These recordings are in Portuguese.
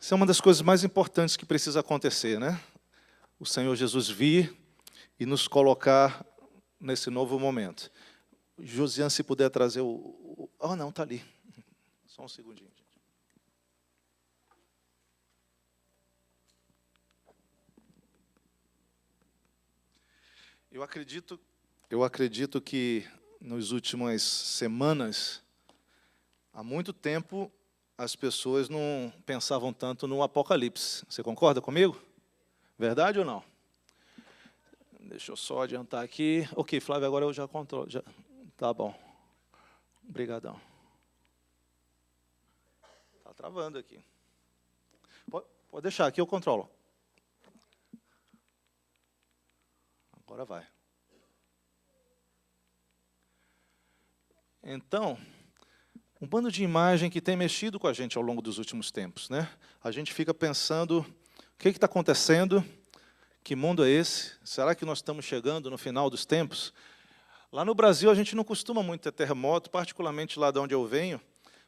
Isso é uma das coisas mais importantes que precisa acontecer, né? O Senhor Jesus vir e nos colocar nesse novo momento. Josiane, se puder trazer o... Oh, não, está ali. Só um segundinho, gente. Eu acredito que nas últimas semanas, há muito tempo, as pessoas não pensavam tanto no Apocalipse. Você concorda comigo? Verdade ou não? Deixa eu só adiantar aqui. Ok, Flávio, agora eu já controlo. Tá bom. Obrigadão. Está travando aqui. Pode deixar, aqui eu controlo. Agora vai. Então, um bando de imagem que tem mexido com a gente ao longo dos últimos tempos, né? A gente fica pensando, o que está acontecendo? Que mundo é esse? Será que nós estamos chegando no final dos tempos? Lá no Brasil, a gente não costuma muito ter terremoto, particularmente lá de onde eu venho,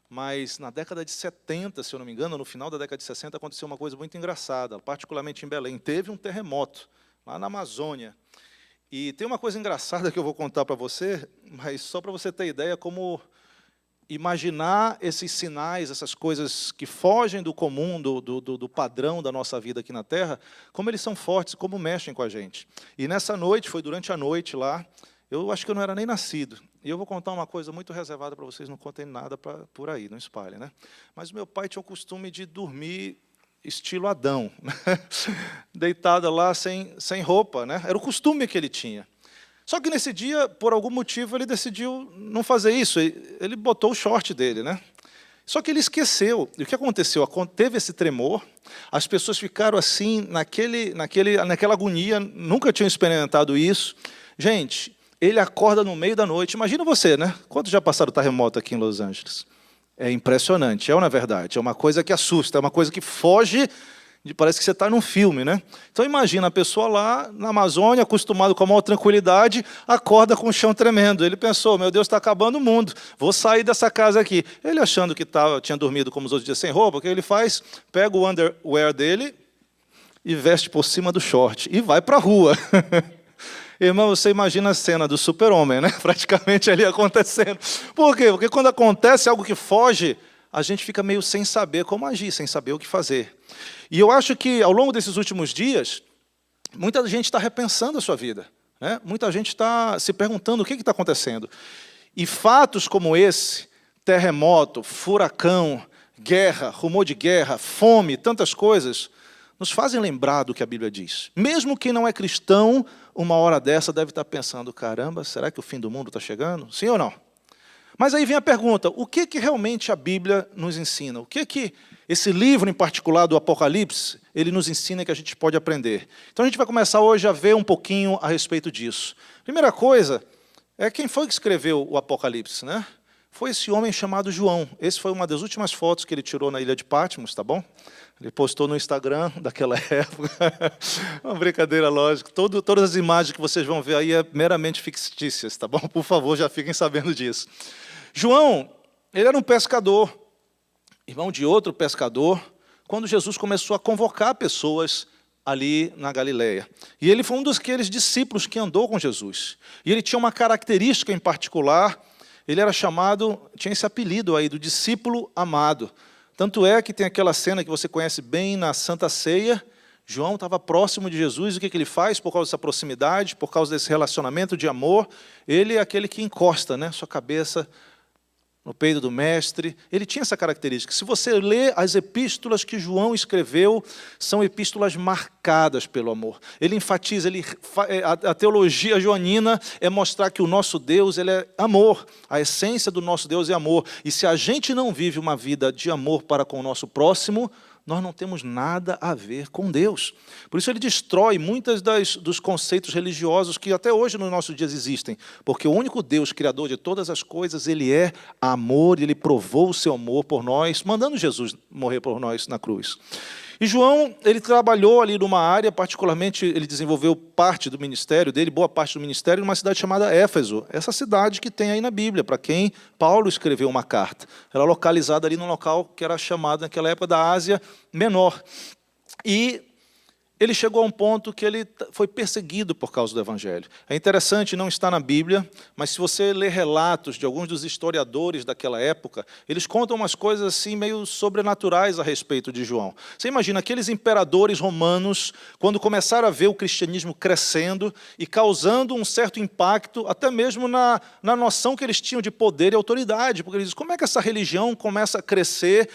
mas na década de 70, se eu não me engano, no final da década de 60, aconteceu uma coisa muito engraçada, particularmente em Belém. Teve um terremoto, lá na Amazônia. E tem uma coisa engraçada que eu vou contar para você, mas só para você ter ideia como imaginar esses sinais, essas coisas que fogem do comum, do padrão da nossa vida aqui na Terra, como eles são fortes, como mexem com a gente. E nessa noite, foi durante a noite lá, eu acho que eu não era nem nascido. E eu vou contar uma coisa muito reservada para vocês, não contem nada por aí, não espalhem, né? Mas o meu pai tinha o costume de dormir estilo Adão, né? Deitada lá sem roupa, né? Era o costume que ele tinha. Só que nesse dia, por algum motivo, ele decidiu não fazer isso. Ele botou o short dele, né? Só que ele esqueceu. E o que aconteceu? Teve esse tremor, as pessoas ficaram assim, naquela agonia, nunca tinham experimentado isso. Gente, ele acorda no meio da noite. Imagina você, né? Quantos já passaram terremoto aqui em Los Angeles? É impressionante, na verdade. É uma coisa que assusta, é uma coisa que foge, parece que você está num filme, né? Então imagina a pessoa lá na Amazônia, acostumado com a maior tranquilidade, acorda com o chão tremendo. Ele pensou, meu Deus, está acabando o mundo, vou sair dessa casa aqui. Ele achando que tinha dormido como os outros dias sem roupa, o que ele faz? Pega o underwear dele e veste por cima do short e vai para a rua. Irmão, você imagina a cena do super-homem, né? Praticamente ali acontecendo. Por quê? Porque quando acontece algo que foge, a gente fica meio sem saber como agir, sem saber o que fazer. E eu acho que, ao longo desses últimos dias, muita gente está repensando a sua vida, né? Muita gente está se perguntando o que está acontecendo. E fatos como esse, terremoto, furacão, guerra, rumor de guerra, fome, tantas coisas, nos fazem lembrar do que a Bíblia diz. Mesmo quem não é cristão, uma hora dessa deve estar pensando, caramba, será que o fim do mundo está chegando? Sim ou não? Mas aí vem a pergunta, o que realmente a Bíblia nos ensina? O que esse livro em particular do Apocalipse, ele nos ensina que a gente pode aprender? Então a gente vai começar hoje a ver um pouquinho a respeito disso. Primeira coisa, quem foi que escreveu o Apocalipse, né? Foi esse homem chamado João. Essa foi uma das últimas fotos que ele tirou na ilha de Patmos, tá bom? Ele postou no Instagram daquela época. Uma brincadeira, lógico. Todas as imagens que vocês vão ver aí é meramente fictícias, tá bom? Por favor, já fiquem sabendo disso. João, ele era um pescador, irmão de outro pescador, quando Jesus começou a convocar pessoas ali na Galileia. E ele foi um daqueles discípulos que andou com Jesus. E ele tinha uma característica em particular, ele era chamado, tinha esse apelido aí, do discípulo amado. Tanto é que tem aquela cena que você conhece bem na Santa Ceia. João estava próximo de Jesus, e o que ele faz por causa dessa proximidade, por causa desse relacionamento de amor? Ele é aquele que encosta, né, sua cabeça no peito do mestre. Ele tinha essa característica. Se você lê as epístolas que João escreveu, são epístolas marcadas pelo amor. Ele enfatiza, a teologia joanina é mostrar que o nosso Deus, ele é amor. A essência do nosso Deus é amor. E se a gente não vive uma vida de amor para com o nosso próximo, nós não temos nada a ver com Deus. Por isso ele destrói muitos dos conceitos religiosos que até hoje nos nossos dias existem. Porque o único Deus, criador de todas as coisas, ele é amor, e ele provou o seu amor por nós, mandando Jesus morrer por nós na cruz. E João, ele trabalhou ali numa área, particularmente, ele desenvolveu parte do ministério dele, boa parte do ministério, numa cidade chamada Éfeso. Essa cidade que tem aí na Bíblia, para quem Paulo escreveu uma carta. Ela é localizada ali num local que era chamado, naquela época, da Ásia Menor. E ele chegou a um ponto que ele foi perseguido por causa do Evangelho. É interessante, não está na Bíblia, mas se você ler relatos de alguns dos historiadores daquela época, eles contam umas coisas assim meio sobrenaturais a respeito de João. Você imagina, aqueles imperadores romanos, quando começaram a ver o cristianismo crescendo e causando um certo impacto, até mesmo na noção que eles tinham de poder e autoridade, porque eles dizem, como é que essa religião começa a crescer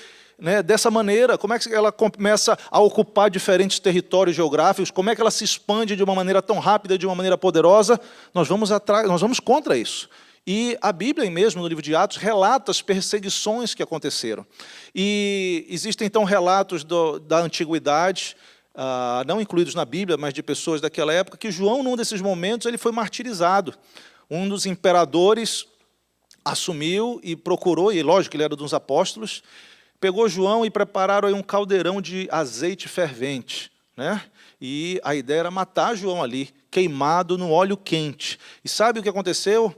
dessa maneira, como é que ela começa a ocupar diferentes territórios geográficos, como é que ela se expande de uma maneira tão rápida, de uma maneira poderosa? Nós vamos contra isso. E a Bíblia mesmo, no livro de Atos, relata as perseguições que aconteceram. E existem, então, relatos da antiguidade, não incluídos na Bíblia, mas de pessoas daquela época, que João, num desses momentos, ele foi martirizado. Um dos imperadores assumiu e procurou, e lógico, ele era dos apóstolos, pegou João e prepararam aí um caldeirão de azeite fervente, né? E a ideia era matar João ali, queimado no óleo quente. E sabe o que aconteceu?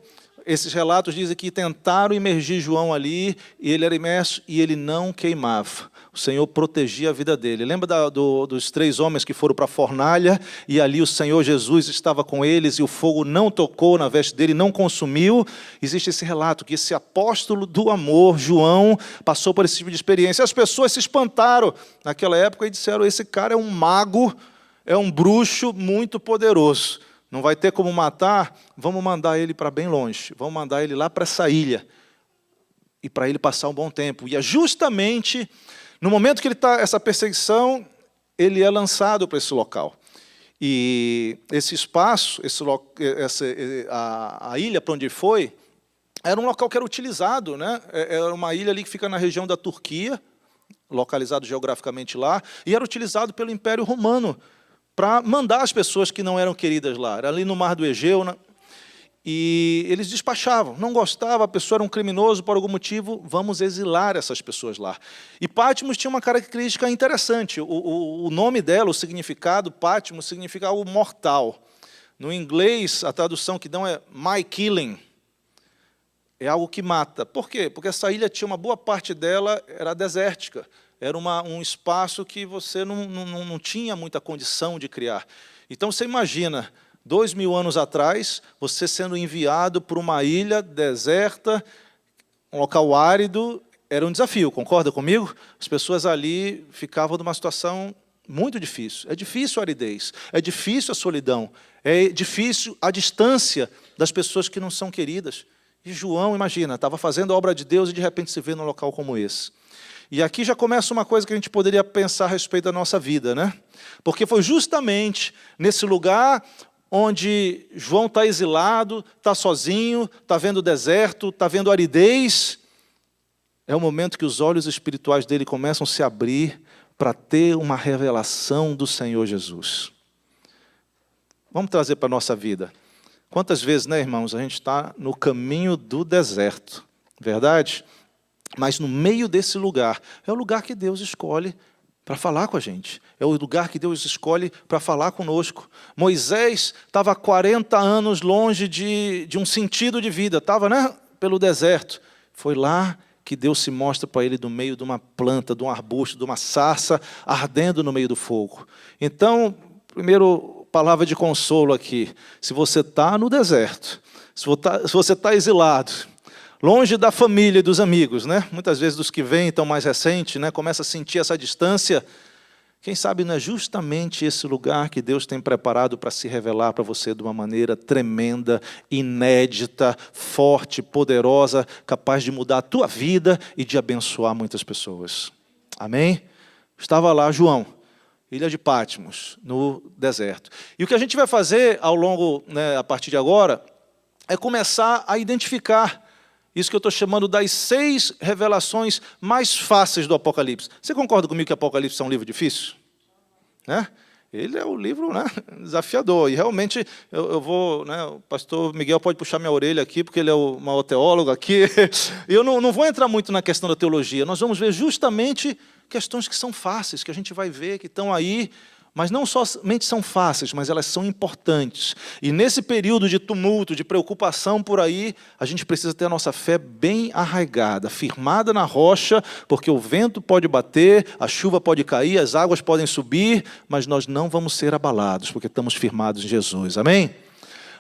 Esses relatos dizem que tentaram imergir João ali, e ele era imerso, e ele não queimava. O Senhor protegia a vida dele. Lembra dos 3 homens que foram para a fornalha, e ali o Senhor Jesus estava com eles, e o fogo não tocou na veste dele, não consumiu? Existe esse relato, que esse apóstolo do amor, João, passou por esse tipo de experiência. As pessoas se espantaram naquela época e disseram, esse cara é um mago, é um bruxo muito poderoso. Não vai ter como matar, vamos mandar ele para bem longe, vamos mandar ele lá para essa ilha, e para ele passar um bom tempo. E é justamente no momento que ele está, essa perseguição, ele é lançado para esse local. E esse espaço, a ilha para onde foi, era um local que era utilizado, né? Era uma ilha ali que fica na região da Turquia, localizado geograficamente lá, e era utilizado pelo Império Romano, para mandar as pessoas que não eram queridas lá. Era ali no Mar do Egeu, e eles despachavam. Não gostava, a pessoa era um criminoso, por algum motivo, vamos exilar essas pessoas lá. E Patmos tinha uma característica interessante. O nome dela, o significado, Patmos, significa algo mortal. No inglês, a tradução que dão é my killing. É algo que mata. Por quê? Porque essa ilha tinha uma boa parte dela, era desértica. Era um espaço que você não tinha muita condição de criar. Então, você imagina, 2000 anos atrás, você sendo enviado para uma ilha deserta, um local árido, era um desafio, concorda comigo? As pessoas ali ficavam numa situação muito difícil. É difícil a aridez, é difícil a solidão, é difícil a distância das pessoas que não são queridas. E João, imagina, estava fazendo a obra de Deus e de repente se vê num local como esse. E aqui já começa uma coisa que a gente poderia pensar a respeito da nossa vida, né? Porque foi justamente nesse lugar onde João está exilado, está sozinho, está vendo o deserto, está vendo a aridez, é o momento que os olhos espirituais dele começam a se abrir para ter uma revelação do Senhor Jesus. Vamos trazer para a nossa vida. Quantas vezes, né, irmãos, a gente está no caminho do deserto, verdade? Mas no meio desse lugar, é o lugar que Deus escolhe para falar com a gente. É o lugar que Deus escolhe para falar conosco. Moisés estava há 40 anos longe de um sentido de vida, estava, né, pelo deserto. Foi lá que Deus se mostra para ele no meio de uma planta, de um arbusto, de uma sarça, ardendo no meio do fogo. Então, primeiro, palavra de consolo aqui. Se você está no deserto, se você está exilado, longe da família e dos amigos, né? Muitas vezes dos que vêm, tão mais recente, né? Começa a sentir essa distância. Quem sabe não é justamente esse lugar que Deus tem preparado para se revelar para você de uma maneira tremenda, inédita, forte, poderosa, capaz de mudar a tua vida e de abençoar muitas pessoas. Amém? Estava lá João, ilha de Patmos, no deserto. E o que a gente vai fazer ao longo, né, a partir de agora, é começar a identificar isso que eu estou chamando das 6 revelações mais fáceis do Apocalipse. Você concorda comigo que Apocalipse é um livro difícil? Né? Ele é o livro, né, desafiador. E realmente eu vou, né, o pastor Miguel pode puxar minha orelha aqui, porque ele é o maior teólogo aqui. Eu não vou entrar muito na questão da teologia. Nós vamos ver justamente questões que são fáceis, que a gente vai ver que estão aí, mas não somente são fáceis, mas elas são importantes. E nesse período de tumulto, de preocupação por aí, a gente precisa ter a nossa fé bem arraigada, firmada na rocha, porque o vento pode bater, a chuva pode cair, as águas podem subir, mas nós não vamos ser abalados, porque estamos firmados em Jesus. Amém?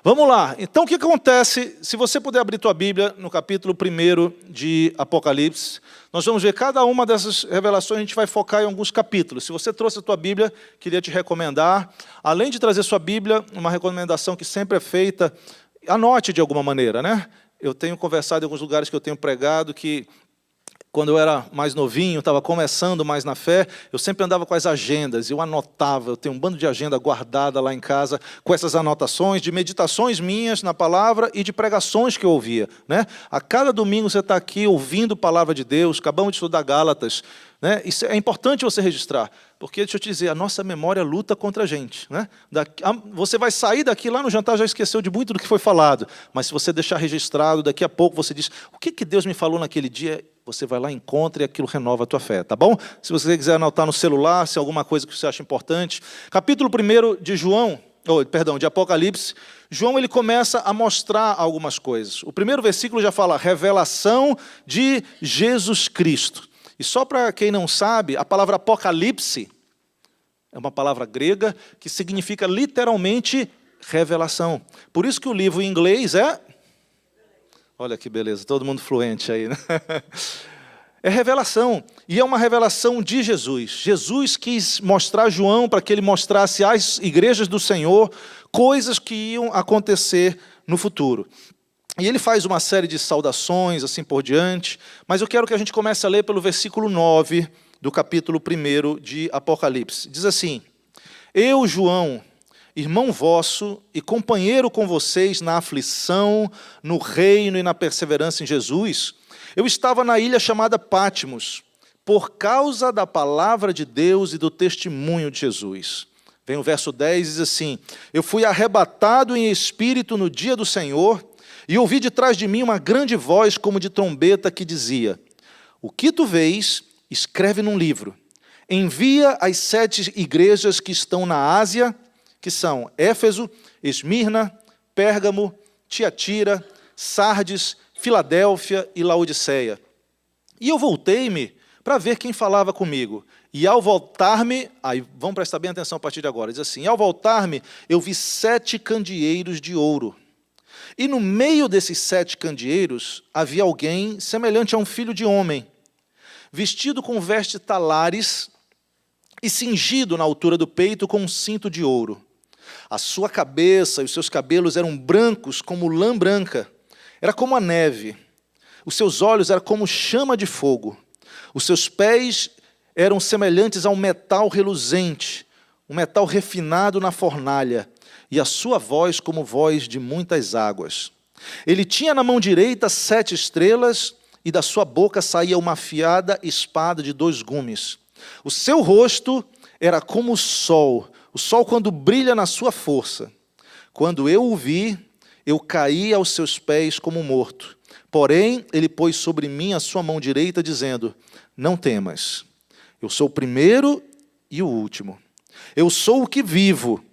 Vamos lá. Então, o que acontece, se você puder abrir tua Bíblia no capítulo 1 de Apocalipse, nós vamos ver cada uma dessas revelações, a gente vai focar em alguns capítulos. Se você trouxe a tua Bíblia, queria te recomendar, além de trazer sua Bíblia, uma recomendação que sempre é feita, anote de alguma maneira, né? Eu tenho conversado em alguns lugares que eu tenho pregado que, quando eu era mais novinho, estava começando mais na fé, eu sempre andava com as agendas, eu anotava, eu tenho um bando de agenda guardada lá em casa, com essas anotações de meditações minhas na palavra e de pregações que eu ouvia, né? A cada domingo você está aqui ouvindo a palavra de Deus, acabamos de estudar Gálatas, né? Isso é importante você registrar, porque, deixa eu te dizer, a nossa memória luta contra a gente, né? Você vai sair daqui, lá no jantar já esqueceu de muito do que foi falado, mas se você deixar registrado, daqui a pouco você diz, o que Deus me falou naquele dia? Você vai lá, encontra e aquilo renova a tua fé, tá bom? Se você quiser anotar no celular, se é alguma coisa que você acha importante. Capítulo 1 de Apocalipse, João ele começa a mostrar algumas coisas. O primeiro versículo já fala, revelação de Jesus Cristo. E só para quem não sabe, a palavra Apocalipse é uma palavra grega que significa literalmente revelação. Por isso que o livro em inglês é... Olha que beleza, todo mundo fluente aí, né? É revelação, e é uma revelação de Jesus. Jesus quis mostrar a João para que ele mostrasse às igrejas do Senhor coisas que iam acontecer no futuro. E ele faz uma série de saudações, assim por diante, mas eu quero que a gente comece a ler pelo versículo 9 do capítulo 1 de Apocalipse. Diz assim, eu, João, irmão vosso e companheiro com vocês na aflição, no reino e na perseverança em Jesus, eu estava na ilha chamada Patmos, por causa da palavra de Deus e do testemunho de Jesus. Vem o verso 10, diz assim, eu fui arrebatado em espírito no dia do Senhor, e ouvi de trás de mim uma grande voz como de trombeta que dizia, o que tu vês, escreve num livro, envia às 7 igrejas que estão na Ásia, que são Éfeso, Esmirna, Pérgamo, Tiatira, Sardes, Filadélfia e Laodiceia. E eu voltei-me para ver quem falava comigo. E ao voltar-me, aí vamos prestar bem atenção a partir de agora, diz assim, e ao voltar-me, eu vi 7 candeeiros de ouro. E no meio desses 7 candeeiros, havia alguém semelhante a um filho de homem, vestido com vestes talares e cingido na altura do peito com um cinto de ouro. A sua cabeça e os seus cabelos eram brancos como lã branca, era como a neve. Os seus olhos eram como chama de fogo. Os seus pés eram semelhantes a um metal reluzente, um metal refinado na fornalha, e a sua voz como voz de muitas águas. Ele tinha na mão direita 7 estrelas, e da sua boca saía uma afiada espada de 2 gumes. O seu rosto era como o sol quando brilha na sua força. Quando eu o vi, eu caí aos seus pés como morto. Porém, ele pôs sobre mim a sua mão direita, dizendo, não temas, eu sou o primeiro e o último. Eu sou o que vivo,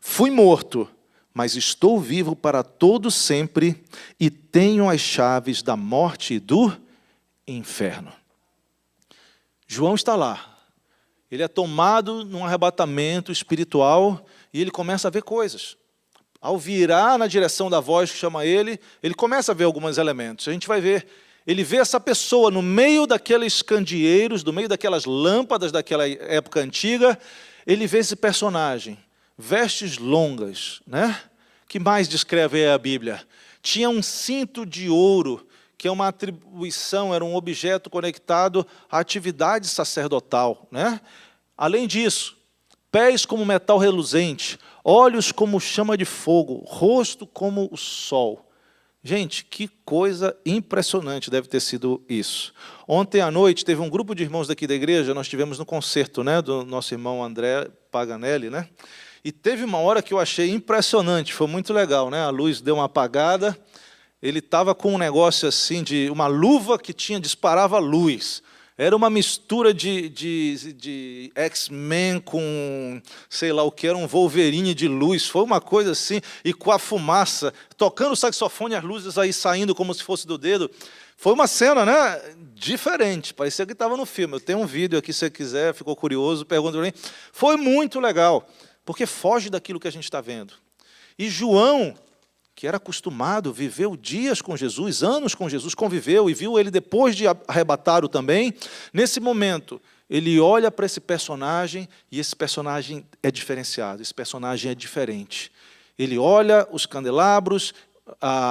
fui morto, mas estou vivo para todo sempre e tenho as chaves da morte e do inferno. João está lá. Ele é tomado num arrebatamento espiritual e ele começa a ver coisas. Ao virar na direção da voz que chama ele, ele começa a ver alguns elementos. A gente vai ver, ele vê essa pessoa no meio daqueles candeeiros, no meio daquelas lâmpadas daquela época antiga, ele vê esse personagem, vestes longas, né? Que mais descreve a Bíblia? Tinha um cinto de ouro, que é uma atribuição, era um objeto conectado à atividade sacerdotal, né? Além disso, pés como metal reluzente, olhos como chama de fogo, rosto como o sol. Gente, que coisa impressionante deve ter sido isso. Ontem à noite teve um grupo de irmãos daqui da igreja, nós tivemos no concerto, né, do nosso irmão André Paganelli, né? E teve uma hora que eu achei impressionante, foi muito legal, né? A luz deu uma apagada, ele estava com um negócio assim, de uma luva que disparava luz. Era uma mistura de X-Men com, sei lá o que, era um Wolverine de luz. Foi uma coisa assim, e com a fumaça, tocando o saxofone, as luzes aí saindo como se fosse do dedo. Foi uma cena, né, diferente, parecia que estava no filme. Eu tenho um vídeo aqui, se você quiser, ficou curioso, pergunta para mim. Foi muito legal, porque foge daquilo que a gente está vendo. E João, que era acostumado, viveu dias com Jesus, anos com Jesus, conviveu e viu ele depois de arrebatá-lo também. Nesse momento, ele olha para esse personagem e esse personagem é diferenciado, esse personagem é diferente. Ele olha os candelabros,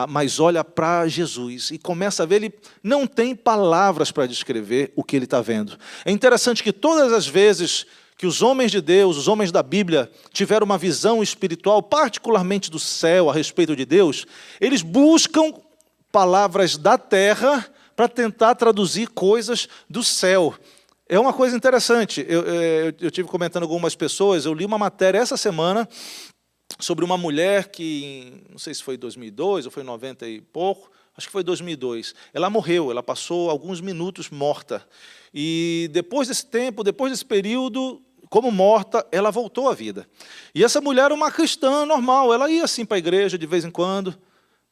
mas olha para Jesus e começa a ver, ele não tem palavras para descrever o que ele está vendo. É interessante que todas as vezes que os homens de Deus, os homens da Bíblia, tiveram uma visão espiritual, particularmente do céu, a respeito de Deus, eles buscam palavras da terra para tentar traduzir coisas do céu. É uma coisa interessante. Eu tive comentando com algumas pessoas, eu li uma matéria essa semana sobre uma mulher que, não sei se foi em 2002 ou foi em 90 e pouco, acho que foi 2002. Ela morreu, ela passou alguns minutos morta. E depois desse tempo, depois desse período, como morta, ela voltou à vida. E essa mulher era uma cristã normal, ela ia assim para a igreja de vez em quando,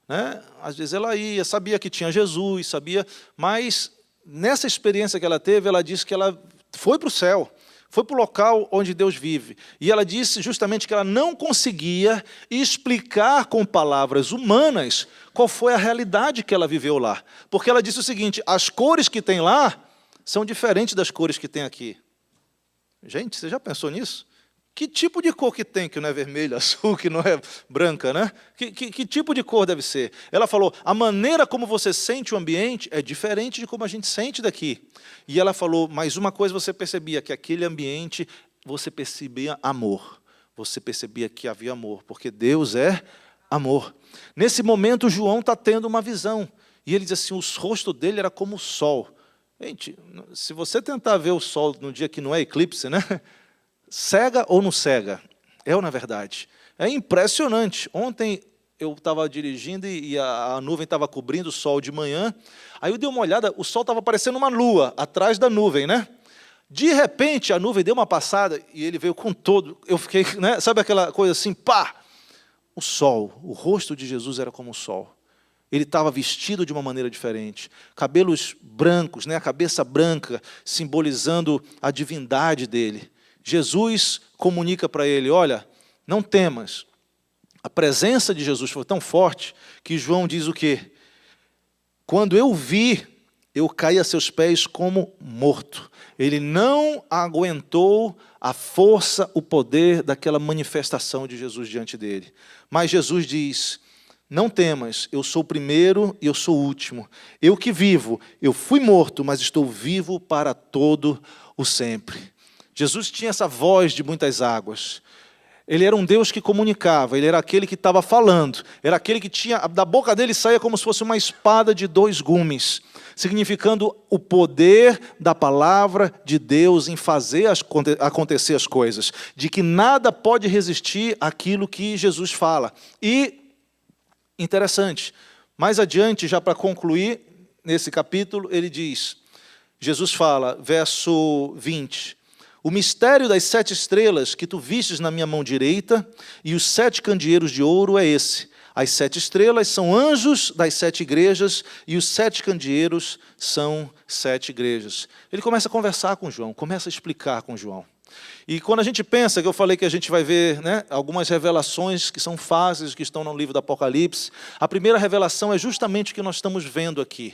né? Às vezes ela ia, sabia que tinha Jesus, sabia, mas nessa experiência que ela teve, ela disse que ela foi para o céu, foi para o local onde Deus vive. E ela disse justamente que ela não conseguia explicar com palavras humanas qual foi a realidade que ela viveu lá. Porque ela disse o seguinte, as cores que tem lá são diferentes das cores que tem aqui. Gente, você já pensou nisso? Que tipo de cor que tem, que não é vermelho, azul, que não é branca, né? Que tipo de cor deve ser? Ela falou, a maneira como você sente o ambiente é diferente de como a gente sente daqui. E ela falou, mas uma coisa você percebia, que aquele ambiente, você percebia amor. Você percebia que havia amor, porque Deus é amor. Nesse momento, João está tendo uma visão. E ele diz assim, o rosto dele era como o sol. Gente, se você tentar ver o sol no dia que não é eclipse, né? Cega ou não cega? É ou não é verdade? É impressionante. Ontem eu estava dirigindo e a nuvem estava cobrindo o sol de manhã. Aí eu dei uma olhada, o sol estava parecendo uma lua, atrás da nuvem, né? De repente, a nuvem deu uma passada e ele veio com todo. Eu fiquei, né? Sabe aquela coisa assim, pá! O sol, o rosto de Jesus era como o sol. Ele estava vestido de uma maneira diferente. Cabelos brancos, né? A cabeça branca, simbolizando a divindade dele. Jesus comunica para ele, olha, não temas. A presença de Jesus foi tão forte que João diz o quê? Quando eu vi, eu caí a seus pés como morto. Ele não aguentou a força, o poder daquela manifestação de Jesus diante dele. Mas Jesus diz, não temas, eu sou o primeiro e eu sou o último. Eu que vivo, eu fui morto, mas estou vivo para todo o sempre. Jesus tinha essa voz de muitas águas. Ele era um Deus que comunicava, ele era aquele que estava falando, era aquele que tinha, da boca dele saía como se fosse uma espada de dois gumes, significando o poder da palavra de Deus em fazer acontecer as coisas, de que nada pode resistir àquilo que Jesus fala. E, interessante, mais adiante, já para concluir, nesse capítulo, ele diz, Jesus fala, verso 20, o mistério das 7 estrelas que tu vistes na minha mão direita e os 7 candeeiros de ouro é esse. As 7 estrelas são anjos das 7 igrejas e os 7 candeeiros são 7 igrejas. Ele começa a conversar com João, começa a explicar com João. E quando a gente pensa, que eu falei que a gente vai ver, né, algumas revelações que são fases que estão no livro do Apocalipse, a primeira revelação é justamente o que nós estamos vendo aqui.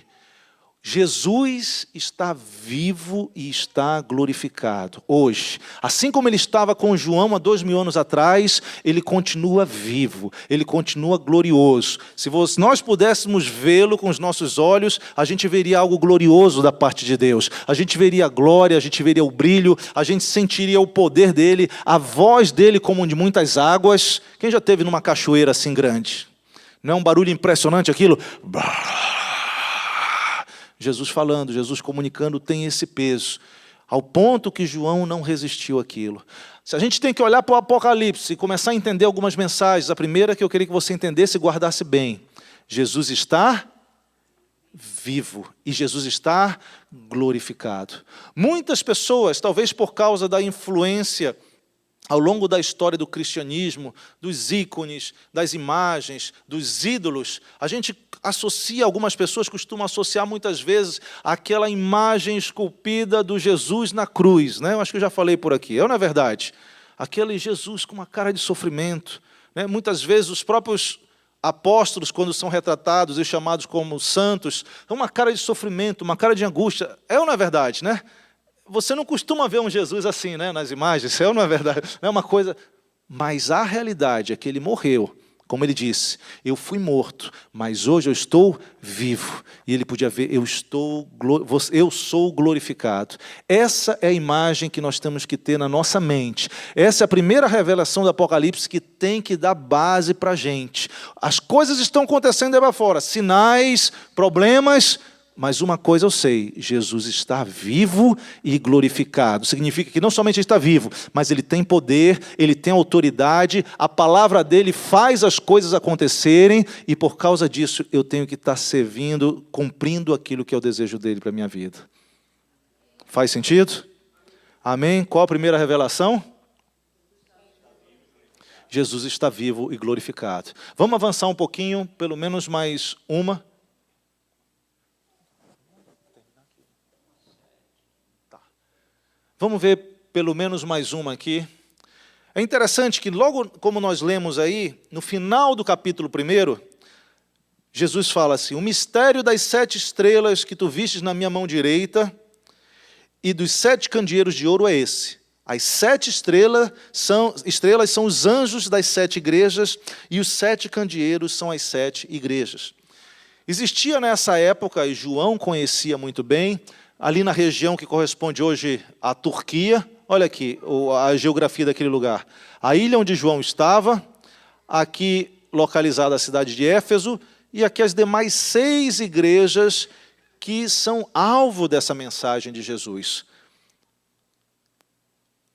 Jesus está vivo e está glorificado hoje. Assim como ele estava com João há 2000 anos atrás, ele continua vivo, ele continua glorioso. Se nós pudéssemos vê-lo com os nossos olhos, a gente veria algo glorioso da parte de Deus. A gente veria a glória, a gente veria o brilho, a gente sentiria o poder dele, a voz dele como de muitas águas. Quem já esteve numa cachoeira assim grande? Não é um barulho impressionante aquilo? Jesus falando, Jesus comunicando, tem esse peso, ao ponto que João não resistiu àquilo. Se a gente tem que olhar para o Apocalipse e começar a entender algumas mensagens, a primeira que eu queria que você entendesse e guardasse bem: Jesus está vivo e Jesus está glorificado. Muitas pessoas, talvez por causa da influência ao longo da história do cristianismo, dos ícones, das imagens, dos ídolos, a gente associa, algumas pessoas costumam associar muitas vezes aquela imagem esculpida do Jesus na cruz, né? Eu acho que eu já falei por aqui, não é verdade? Aquele Jesus com uma cara de sofrimento, né? Muitas vezes os próprios apóstolos, quando são retratados e chamados como santos, têm uma cara de sofrimento, uma cara de angústia, ou não é verdade, né? Você não costuma ver um Jesus assim, né, nas imagens, isso não é verdade, não é uma coisa. Mas a realidade é que ele morreu, como ele disse, eu fui morto, mas hoje eu estou vivo. E ele podia ver, eu sou glorificado. Essa é a imagem que nós temos que ter na nossa mente. Essa é a primeira revelação do Apocalipse que tem que dar base para a gente. As coisas estão acontecendo aí para fora, sinais, problemas. Mas uma coisa eu sei, Jesus está vivo e glorificado. Significa que não somente ele está vivo, mas ele tem poder, ele tem autoridade, a palavra dele faz as coisas acontecerem, e por causa disso eu tenho que estar servindo, cumprindo aquilo que é o desejo dele para a minha vida. Faz sentido? Amém? Qual a primeira revelação? Jesus está vivo e glorificado. Vamos avançar um pouquinho, pelo menos mais uma. Vamos ver pelo menos mais uma aqui. É interessante que logo como nós lemos aí, no final do capítulo 1, Jesus fala assim: o mistério das 7 estrelas que tu vistes na minha mão direita e dos 7 candeeiros de ouro é esse. As 7 estrelas são os anjos das 7 igrejas e os 7 candeeiros são as 7 igrejas. Existia nessa época, e João conhecia muito bem, ali na região que corresponde hoje à Turquia, olha aqui a geografia daquele lugar. A ilha onde João estava, aqui localizada a cidade de Éfeso, e aqui as demais 6 igrejas que são alvo dessa mensagem de Jesus.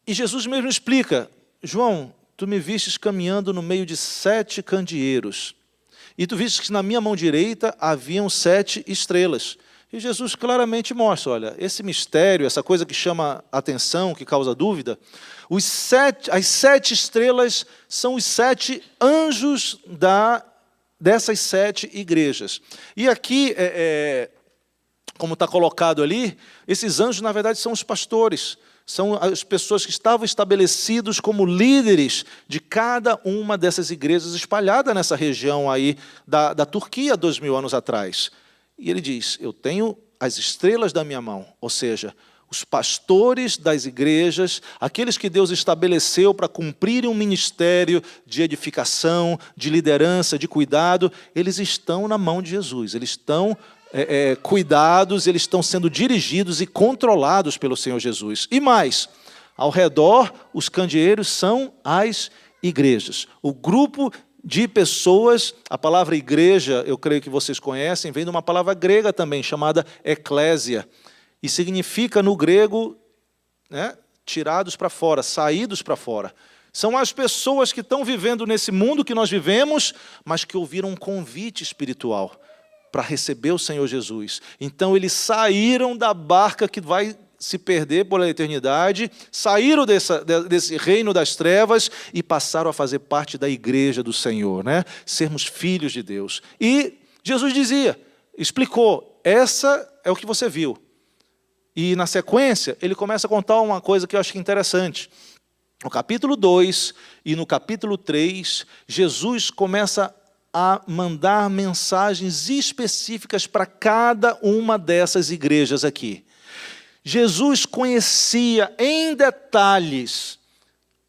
E Jesus mesmo explica: João, tu me vistes caminhando no meio de 7 candeeiros, e tu vistes que na minha mão direita haviam 7 estrelas. E Jesus claramente mostra, olha, esse mistério, essa coisa que chama atenção, que causa dúvida, as 7 estrelas são os 7 anjos dessas 7 igrejas. E aqui, como está colocado ali, esses anjos, na verdade, são os pastores, são as pessoas que estavam estabelecidos como líderes de cada uma dessas igrejas espalhadas nessa região aí da Turquia, 2000 anos atrás. E ele diz: eu tenho as estrelas da minha mão, ou seja, os pastores das igrejas, aqueles que Deus estabeleceu para cumprirem um ministério de edificação, de liderança, de cuidado, eles estão na mão de Jesus, eles estão cuidados, eles estão sendo dirigidos e controlados pelo Senhor Jesus. E mais, ao redor, os candeeiros são as igrejas, o grupo de pessoas. A palavra igreja, eu creio que vocês conhecem, vem de uma palavra grega também, chamada eclésia, e significa no grego, né, tirados para fora, saídos para fora. São as pessoas que estão vivendo nesse mundo que nós vivemos, mas que ouviram um convite espiritual para receber o Senhor Jesus. Então eles saíram da barca que vai se perder por a eternidade, saíram desse reino das trevas e passaram a fazer parte da igreja do Senhor, né? Sermos filhos de Deus. E Jesus explicou, essa é o que você viu. E na sequência, ele começa a contar uma coisa que eu acho interessante. No capítulo 2 e no capítulo 3, Jesus começa a mandar mensagens específicas para cada uma dessas igrejas aqui. Jesus conhecia em detalhes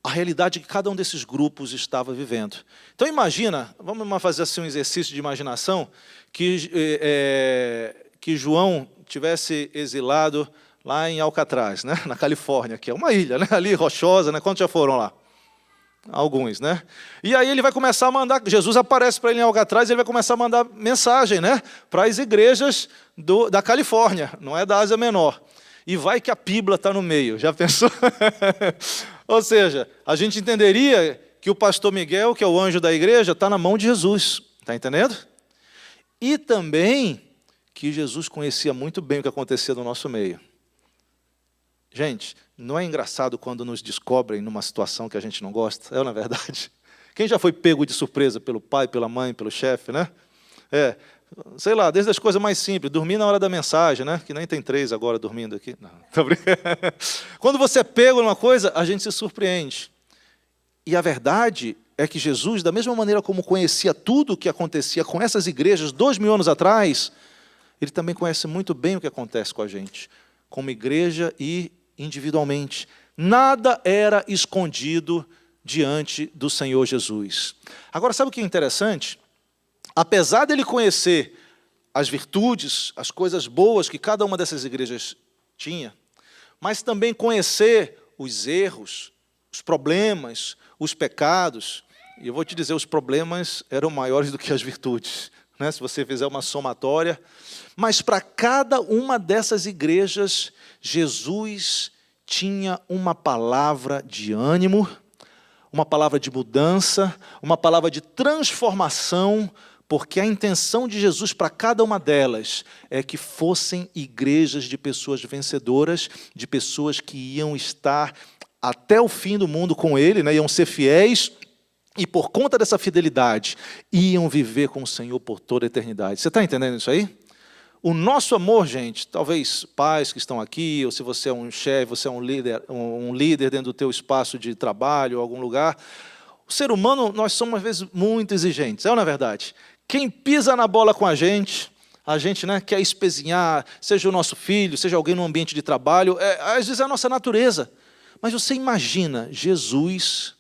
a realidade que cada um desses grupos estava vivendo. Então imagina, vamos fazer assim um exercício de imaginação, que João tivesse exilado lá em Alcatraz, né, na Califórnia, que é uma ilha, né, ali rochosa, né, quantos já foram lá? Alguns, né? E aí ele vai começar a mandar, Jesus aparece para ele em Alcatraz, ele vai começar a mandar mensagem, né? Para as igrejas da Califórnia, não é da Ásia Menor. E vai que a Bíblia está no meio, já pensou? Ou seja, a gente entenderia que o pastor Miguel, que é o anjo da igreja, está na mão de Jesus, está entendendo? E também que Jesus conhecia muito bem o que acontecia no nosso meio. Gente, não é engraçado quando nos descobrem numa situação que a gente não gosta? É, na verdade. Quem já foi pego de surpresa pelo pai, pela mãe, pelo chefe, né? Sei lá, desde as coisas mais simples, dormir na hora da mensagem, né? Que nem tem 3 agora dormindo aqui. Não, tô brincando. Quando você é pego numa coisa, a gente se surpreende. E a verdade é que Jesus, da mesma maneira como conhecia tudo o que acontecia com essas igrejas 2000 anos atrás, ele também conhece muito bem o que acontece com a gente, como igreja e individualmente. Nada era escondido diante do Senhor Jesus. Agora, sabe o que é interessante? Apesar dele conhecer as virtudes, as coisas boas que cada uma dessas igrejas tinha, mas também conhecer os erros, os problemas, os pecados. E eu vou te dizer, os problemas eram maiores do que as virtudes, né? Se você fizer uma somatória. Mas para cada uma dessas igrejas, Jesus tinha uma palavra de ânimo, uma palavra de mudança, uma palavra de transformação, porque a intenção de Jesus para cada uma delas é que fossem igrejas de pessoas vencedoras, de pessoas que iam estar até o fim do mundo com Ele, né? Iam ser fiéis, e por conta dessa fidelidade, iam viver com o Senhor por toda a eternidade. Você está entendendo isso aí? O nosso amor, gente, talvez pais que estão aqui, ou se você é um chefe, você é um líder dentro do teu espaço de trabalho, ou algum lugar, o ser humano, nós somos, às vezes, muito exigentes, não é verdade? Quem pisa na bola com a gente, né, quer espezinhar, seja o nosso filho, seja alguém no ambiente de trabalho, às vezes é a nossa natureza. Mas você imagina Jesus,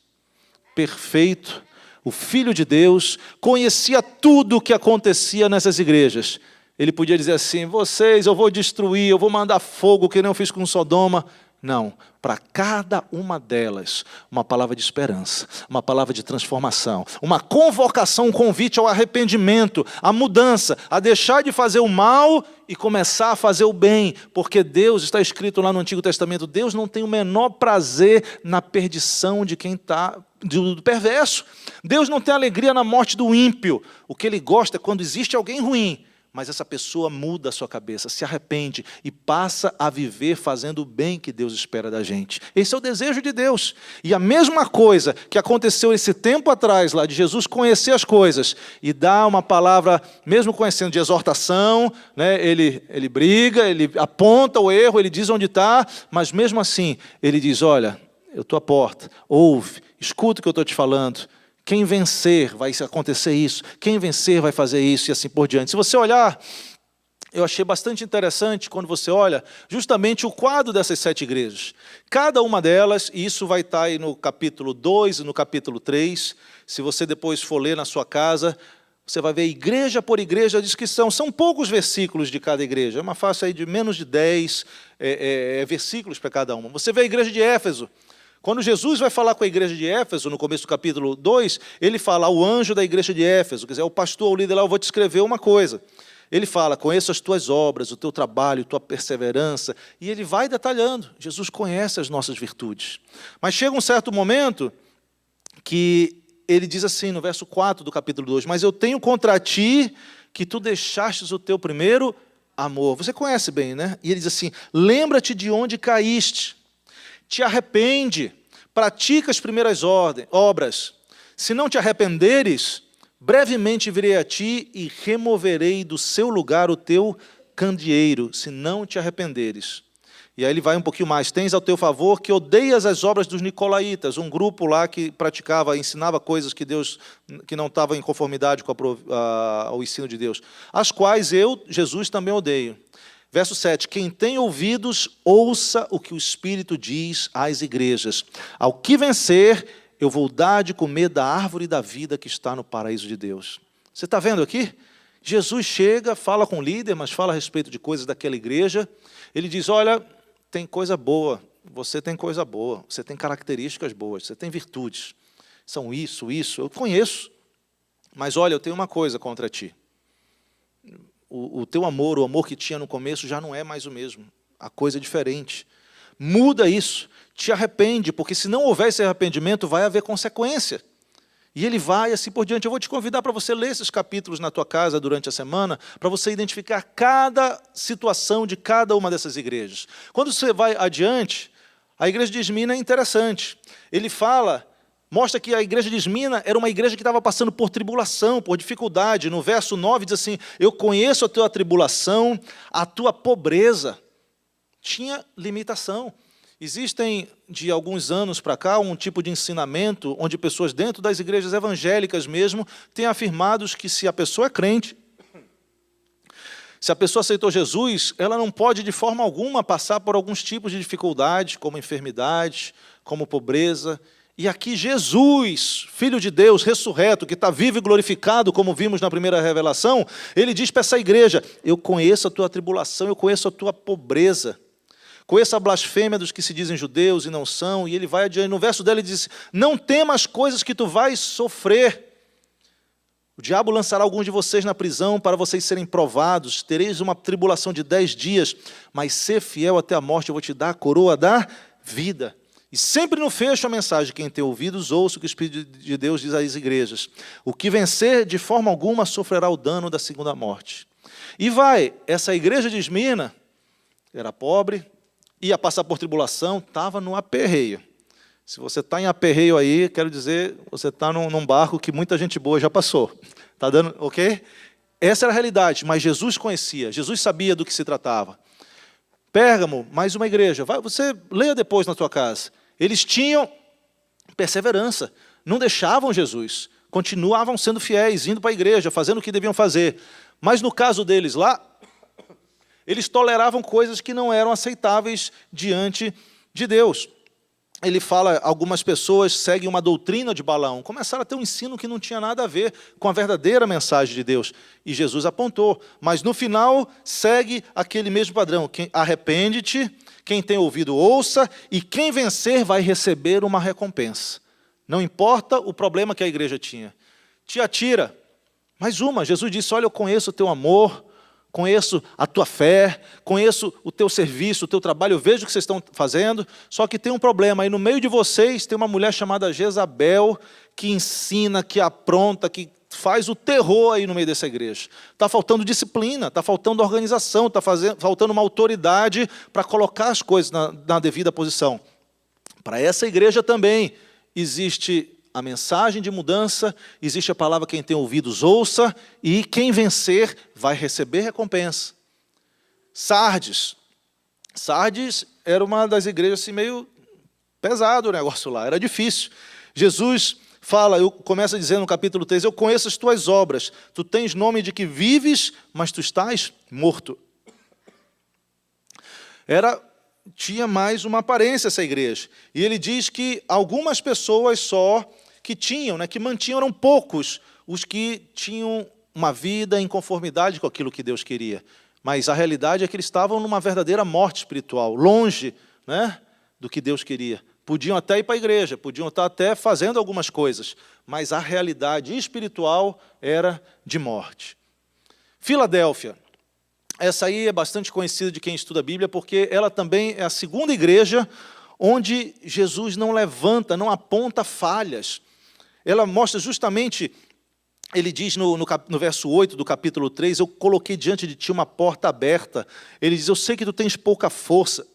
perfeito, o Filho de Deus, conhecia tudo o que acontecia nessas igrejas. Ele podia dizer assim, vocês eu vou destruir, eu vou mandar fogo, que nem eu fiz com Sodoma. Não, para cada uma delas, uma palavra de esperança, uma palavra de transformação, uma convocação, um convite ao arrependimento, à mudança, a deixar de fazer o mal e começar a fazer o bem, porque Deus, está escrito lá no Antigo Testamento, Deus não tem o menor prazer na perdição de quem está, do perverso. Deus não tem alegria na morte do ímpio. O que Ele gosta é quando existe alguém ruim, mas essa pessoa muda a sua cabeça, se arrepende e passa a viver fazendo o bem que Deus espera da gente. Esse é o desejo de Deus. E a mesma coisa que aconteceu esse tempo atrás, lá de Jesus conhecer as coisas e dar uma palavra, mesmo conhecendo, de exortação, né? Ele briga, ele aponta o erro, ele diz onde está, mas mesmo assim, ele diz, olha, eu estou à porta, ouve, escuta o que eu estou te falando. Quem vencer vai acontecer isso, quem vencer vai fazer isso e assim por diante. Se você olhar, eu achei bastante interessante quando você olha justamente o quadro dessas 7 igrejas. Cada uma delas, e isso vai estar aí no capítulo 2 e no capítulo 3, se você depois for ler na sua casa, você vai ver igreja por igreja a descrição. São poucos versículos de cada igreja, é uma faixa aí de menos de 10 versículos para cada uma. Você vê a igreja de Éfeso. Quando Jesus vai falar com a igreja de Éfeso, no começo do capítulo 2, ele fala ao anjo da igreja de Éfeso, quer dizer, o pastor, o líder lá, eu vou te escrever uma coisa. Ele fala, conheço as tuas obras, o teu trabalho, tua perseverança, e ele vai detalhando. Jesus conhece as nossas virtudes. Mas chega um certo momento que ele diz assim, no verso 4 do capítulo 2, mas eu tenho contra ti que tu deixastes o teu primeiro amor. Você conhece bem, né? E ele diz assim, lembra-te de onde caíste. Te arrepende, pratica as primeiras obras. Se não te arrependeres, brevemente virei a ti e removerei do seu lugar o teu candeeiro, se não te arrependeres. E aí ele vai um pouquinho mais. Tens ao teu favor que odeias as obras dos nicolaítas, um grupo lá que praticava, ensinava coisas que não estavam em conformidade com ao ensino de Deus, as quais eu, Jesus, também odeio. Verso 7, quem tem ouvidos, ouça o que o Espírito diz às igrejas. Ao que vencer, eu vou dar de comer da árvore da vida que está no paraíso de Deus. Você está vendo aqui? Jesus chega, fala com o líder, mas fala a respeito de coisas daquela igreja. Ele diz, olha, tem coisa boa, você tem coisa boa, você tem características boas, você tem virtudes. são isso, eu conheço. Mas olha, eu tenho uma coisa contra ti. O teu amor, o amor que tinha no começo, já não é mais o mesmo. A coisa é diferente. Muda isso, te arrepende, porque se não houver esse arrependimento, vai haver consequência. E ele vai assim por diante. Eu vou te convidar para você ler esses capítulos na tua casa durante a semana, para você identificar cada situação de cada uma dessas igrejas. Quando você vai adiante, a igreja de Esmina é interessante. Ele mostra que a igreja de Esmina era uma igreja que estava passando por tribulação, por dificuldade. No verso 9 diz assim, eu conheço a tua tribulação, a tua pobreza. Tinha limitação. Existem, de alguns anos para cá, um tipo de ensinamento onde pessoas dentro das igrejas evangélicas mesmo têm afirmado que se a pessoa é crente, se a pessoa aceitou Jesus, ela não pode de forma alguma passar por alguns tipos de dificuldade, como enfermidade, como pobreza. E aqui Jesus, Filho de Deus, ressurreto, que está vivo e glorificado, como vimos na primeira revelação, ele diz para essa igreja, eu conheço a tua tribulação, eu conheço a tua pobreza. Conheço a blasfêmia dos que se dizem judeus e não são, e ele vai adiante. No verso dela ele diz, não temas as coisas que tu vais sofrer. O diabo lançará alguns de vocês na prisão para vocês serem provados, tereis uma tribulação de 10 dias, mas ser fiel até a morte, eu vou te dar a coroa da vida. E sempre no fecho a mensagem, quem tem ouvidos, ouça o que o Espírito de Deus diz às igrejas. O que vencer, de forma alguma, sofrerá o dano da segunda morte. E essa igreja de Esmina era pobre, ia passar por tribulação, estava no aperreio. Se você está em aperreio aí, quero dizer, você está num barco que muita gente boa já passou. Está dando, ok? Essa era a realidade, mas Jesus conhecia, Jesus sabia do que se tratava. Pérgamo, mais uma igreja. Você leia depois na tua casa. Eles tinham perseverança, não deixavam Jesus, continuavam sendo fiéis, indo para a igreja, fazendo o que deviam fazer. Mas no caso deles lá, eles toleravam coisas que não eram aceitáveis diante de Deus. Ele fala, algumas pessoas seguem uma doutrina de Balaão, começaram a ter um ensino que não tinha nada a ver com a verdadeira mensagem de Deus. E Jesus apontou, mas no final segue aquele mesmo padrão. Arrepende-te, quem tem ouvido ouça, e quem vencer vai receber uma recompensa. Não importa o problema que a igreja tinha. Tiatira, mais uma, Jesus disse, olha, eu conheço o teu amor, conheço a tua fé, conheço o teu serviço, o teu trabalho, eu vejo o que vocês estão fazendo, só que tem um problema, aí no meio de vocês tem uma mulher chamada Jezabel, que ensina, que apronta, que faz o terror aí no meio dessa igreja. Está faltando disciplina, está faltando organização, está faltando uma autoridade para colocar as coisas na devida posição. Para essa igreja também existe a mensagem de mudança, existe a palavra quem tem ouvidos ouça, e quem vencer vai receber recompensa. Sardes era uma das igrejas assim, meio pesado o negócio lá, era difícil. Jesus fala, começa dizendo no capítulo 3, eu conheço as tuas obras, tu tens nome de que vives, mas tu estás morto. Tinha mais uma aparência essa igreja. E ele diz que algumas pessoas só que tinham, que mantinham, eram poucos os que tinham uma vida em conformidade com aquilo que Deus queria. Mas a realidade é que eles estavam numa verdadeira morte espiritual, longe do que Deus queria. Podiam até ir para a igreja, podiam estar até fazendo algumas coisas, mas a realidade espiritual era de morte. Filadélfia. Essa aí é bastante conhecida de quem estuda a Bíblia, porque ela também é a segunda igreja onde Jesus não levanta, não aponta falhas. Ela mostra justamente, ele diz no verso 8 do capítulo 3, eu coloquei diante de ti uma porta aberta. Ele diz, eu sei que tu tens pouca força,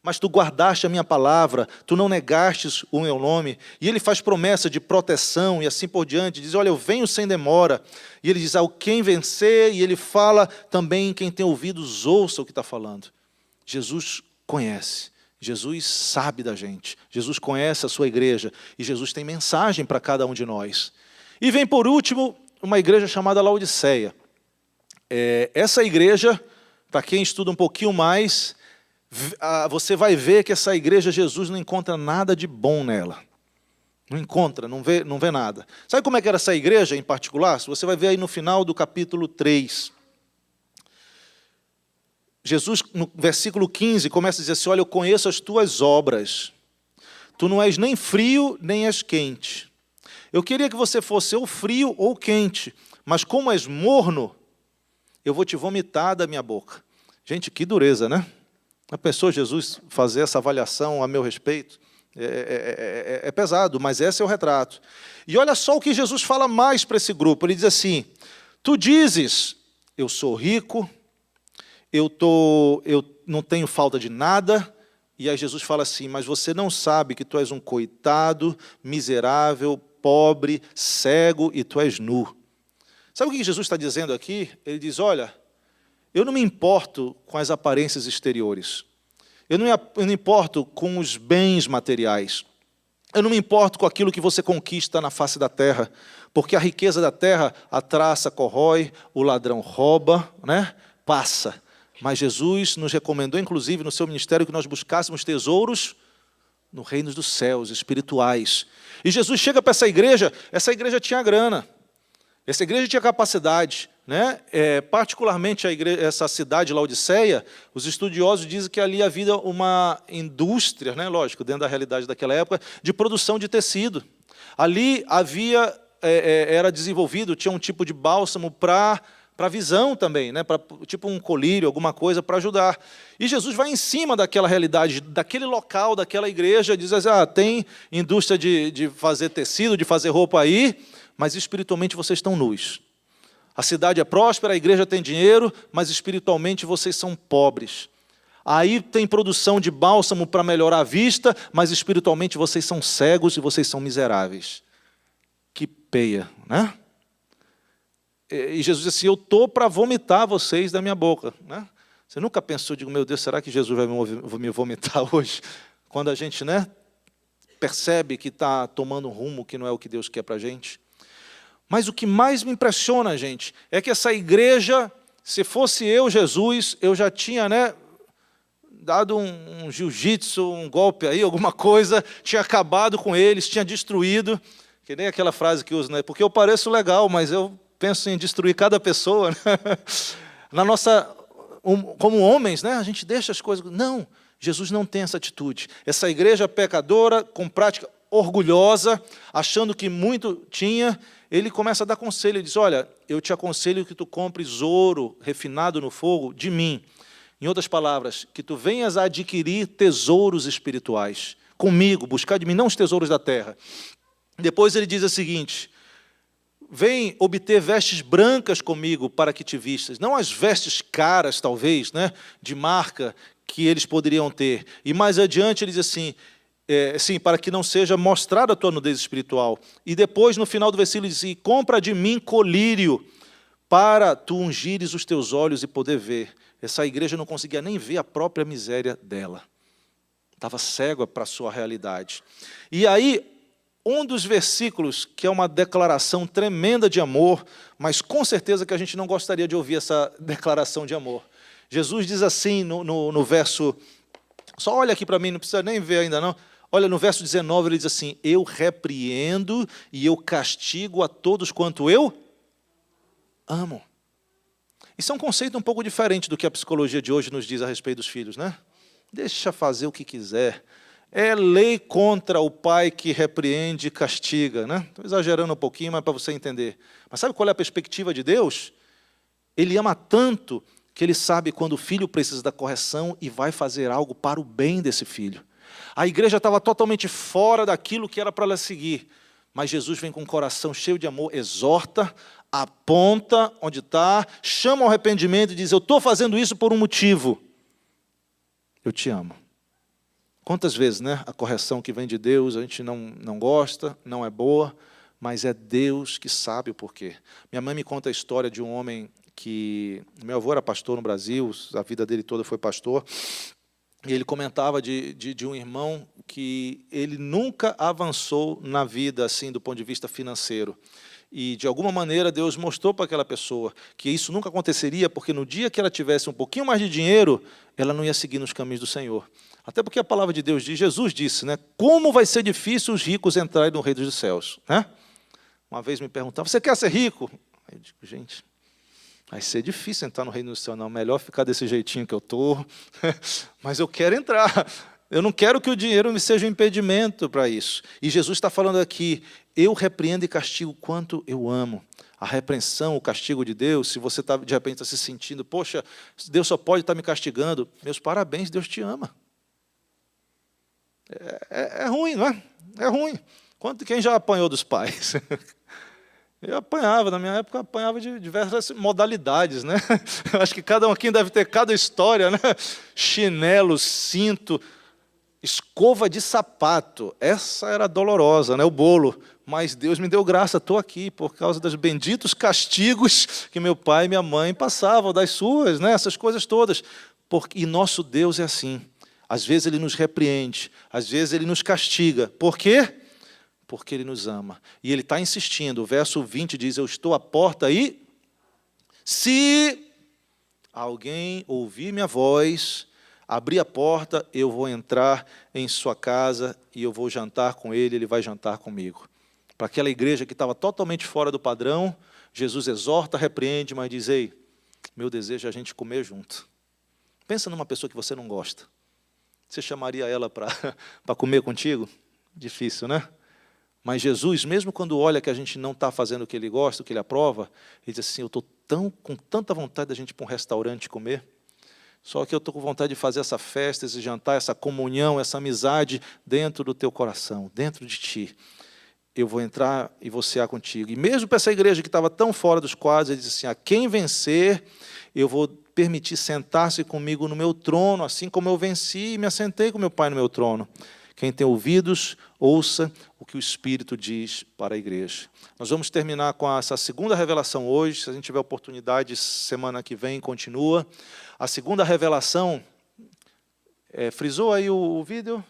mas tu guardaste a minha palavra, tu não negastes o meu nome. E ele faz promessa de proteção e assim por diante. Diz, olha, eu venho sem demora. E ele diz, ao quem vencer, e ele fala também, quem tem ouvidos, ouça o que está falando. Jesus conhece. Jesus sabe da gente, Jesus conhece a sua igreja, e Jesus tem mensagem para cada um de nós. E vem por último, uma igreja chamada Laodiceia. Essa igreja, para quem estuda um pouquinho mais, você vai ver que essa igreja, Jesus não encontra nada de bom nela. Não encontra, não vê nada. Sabe como é que era essa igreja em particular? Você vai ver aí no final do capítulo 3. Jesus, no versículo 15, começa a dizer assim, olha, eu conheço as tuas obras. Tu não és nem frio, nem és quente. Eu queria que você fosse ou frio ou quente, mas como és morno, eu vou te vomitar da minha boca. Gente, que dureza, né? A pessoa, Jesus, fazer essa avaliação a meu respeito, é pesado, mas esse é o retrato. E olha só o que Jesus fala mais para esse grupo. Ele diz assim, tu dizes, eu sou rico, eu não tenho falta de nada. E aí Jesus fala assim, mas você não sabe que tu és um coitado, miserável, pobre, cego e tu és nu. Sabe o que Jesus está dizendo aqui? Ele diz, olha, eu não me importo com as aparências exteriores. Eu não me importo com os bens materiais. Eu não me importo com aquilo que você conquista na face da terra, porque a riqueza da terra, a traça corrói, o ladrão rouba, né? Passa. Mas Jesus nos recomendou, inclusive, no seu ministério, que nós buscássemos tesouros no reino dos céus, espirituais. E Jesus chega para essa igreja tinha grana, essa igreja tinha capacidade, né? Particularmente essa cidade, Laodiceia, os estudiosos dizem que ali havia uma indústria, né? Lógico, dentro da realidade daquela época, de produção de tecido. Ali era desenvolvido, tinha um tipo de bálsamo para visão também, né? Tipo um colírio, alguma coisa para ajudar. E Jesus vai em cima daquela realidade, daquele local, daquela igreja, diz assim, tem indústria de fazer tecido, de fazer roupa aí, mas espiritualmente vocês estão nus. A cidade é próspera, a igreja tem dinheiro, mas espiritualmente vocês são pobres. Aí tem produção de bálsamo para melhorar a vista, mas espiritualmente vocês são cegos e vocês são miseráveis. Que peia, né? E Jesus disse assim, eu estou para vomitar vocês da minha boca. Né? Você nunca pensou, digo, meu Deus, será que Jesus vai me vomitar hoje? Quando a gente, né, percebe que está tomando um rumo que não é o que Deus quer para a gente. Mas o que mais me impressiona, gente, é que essa igreja, se fosse eu, Jesus, eu já tinha, né, dado um jiu-jitsu, um golpe aí, alguma coisa, tinha acabado com eles, tinha destruído, que nem aquela frase que usa, né, porque eu pareço legal, mas eu penso em destruir cada pessoa, né? Como homens, né? A gente deixa as coisas. Não, Jesus não tem essa atitude. Essa igreja pecadora, com prática orgulhosa, achando que muito tinha, ele começa a dar conselho. Ele diz, olha, eu te aconselho que tu compres ouro refinado no fogo de mim. Em outras palavras, que tu venhas a adquirir tesouros espirituais. Comigo, buscar de mim, não os tesouros da terra. Depois ele diz o seguinte, vem obter vestes brancas comigo para que te vistas. Não as vestes caras, talvez, né, de marca que eles poderiam ter. E mais adiante ele diz assim, sim, para que não seja mostrada a tua nudez espiritual. E depois, no final do versículo, ele diz, e compra de mim colírio, para tu ungires os teus olhos e poder ver. Essa igreja não conseguia nem ver a própria miséria dela. Estava cega para a sua realidade. E aí, um dos versículos, que é uma declaração tremenda de amor, mas com certeza que a gente não gostaria de ouvir essa declaração de amor. Jesus diz assim no verso, só olha aqui para mim, não precisa nem ver ainda não, olha no verso 19, ele diz assim, eu repreendo e eu castigo a todos quanto eu amo. Isso é um conceito um pouco diferente do que a psicologia de hoje nos diz a respeito dos filhos, né? Deixa fazer o que quiser. É lei contra o pai que repreende e castiga, né? Estou exagerando um pouquinho, mas para você entender. Mas sabe qual é a perspectiva de Deus? Ele ama tanto que ele sabe quando o filho precisa da correção e vai fazer algo para o bem desse filho. A igreja estava totalmente fora daquilo que era para ela seguir. Mas Jesus vem com um coração cheio de amor, exorta, aponta onde está, chama ao arrependimento e diz, eu estou fazendo isso por um motivo. Eu te amo. Quantas vezes, né, a correção que vem de Deus, a gente não gosta, não é boa, mas é Deus que sabe o porquê. Minha mãe me conta a história de um homem que... Meu avô era pastor no Brasil, a vida dele toda foi pastor, e ele comentava de um irmão que ele nunca avançou na vida, assim, do ponto de vista financeiro. E, de alguma maneira, Deus mostrou para aquela pessoa que isso nunca aconteceria, porque no dia que ela tivesse um pouquinho mais de dinheiro, ela não ia seguir nos caminhos do Senhor. Até porque a palavra de Deus diz, Jesus disse, né, como vai ser difícil os ricos entrarem no reino dos céus. Né? Uma vez me perguntavam, você quer ser rico? Aí eu digo, gente, vai ser difícil entrar no reino dos céus. Não, melhor ficar desse jeitinho que eu estou, mas eu quero entrar. Eu não quero que o dinheiro me seja um impedimento para isso. E Jesus está falando aqui, eu repreendo e castigo quanto eu amo. A repreensão, o castigo de Deus, se você está, de repente está se sentindo, poxa, Deus só pode estar me castigando, meus parabéns, Deus te ama. É ruim, não é? É ruim. Quem já apanhou dos pais? Eu apanhava, na minha época, apanhava de diversas modalidades, né? Acho que cada um aqui deve ter cada história, né? Chinelo, cinto, escova de sapato. Essa era dolorosa, né? O bolo. Mas Deus me deu graça, estou aqui por causa dos benditos castigos que meu pai e minha mãe passavam, das suas, né? Essas coisas todas. E nosso Deus é assim. Às vezes Ele nos repreende, às vezes Ele nos castiga. Por quê? Porque Ele nos ama. E Ele está insistindo. O verso 20 diz, eu estou à porta e se alguém ouvir minha voz, abrir a porta, eu vou entrar em sua casa e eu vou jantar com ele, ele vai jantar comigo. Para aquela igreja que estava totalmente fora do padrão, Jesus exorta, repreende, mas diz, ei, meu desejo é a gente comer junto. Pensa numa pessoa que você não gosta. Você chamaria ela para comer contigo? Difícil, né? Mas Jesus, mesmo quando olha que a gente não está fazendo o que Ele gosta, o que Ele aprova, Ele diz assim, eu estou com tanta vontade da gente ir para um restaurante comer, só que eu estou com vontade de fazer essa festa, esse jantar, essa comunhão, essa amizade dentro do teu coração, dentro de ti. Eu vou entrar e vou cear contigo. E mesmo para essa igreja que estava tão fora dos quadros, Ele diz assim, a quem vencer, eu vou permitir sentar-se comigo no meu trono, assim como eu venci e me assentei com meu Pai no meu trono. Quem tem ouvidos, ouça o que o Espírito diz para a igreja. Nós vamos terminar com essa segunda revelação hoje, se a gente tiver oportunidade, semana que vem, continua. A segunda revelação, frisou aí o vídeo?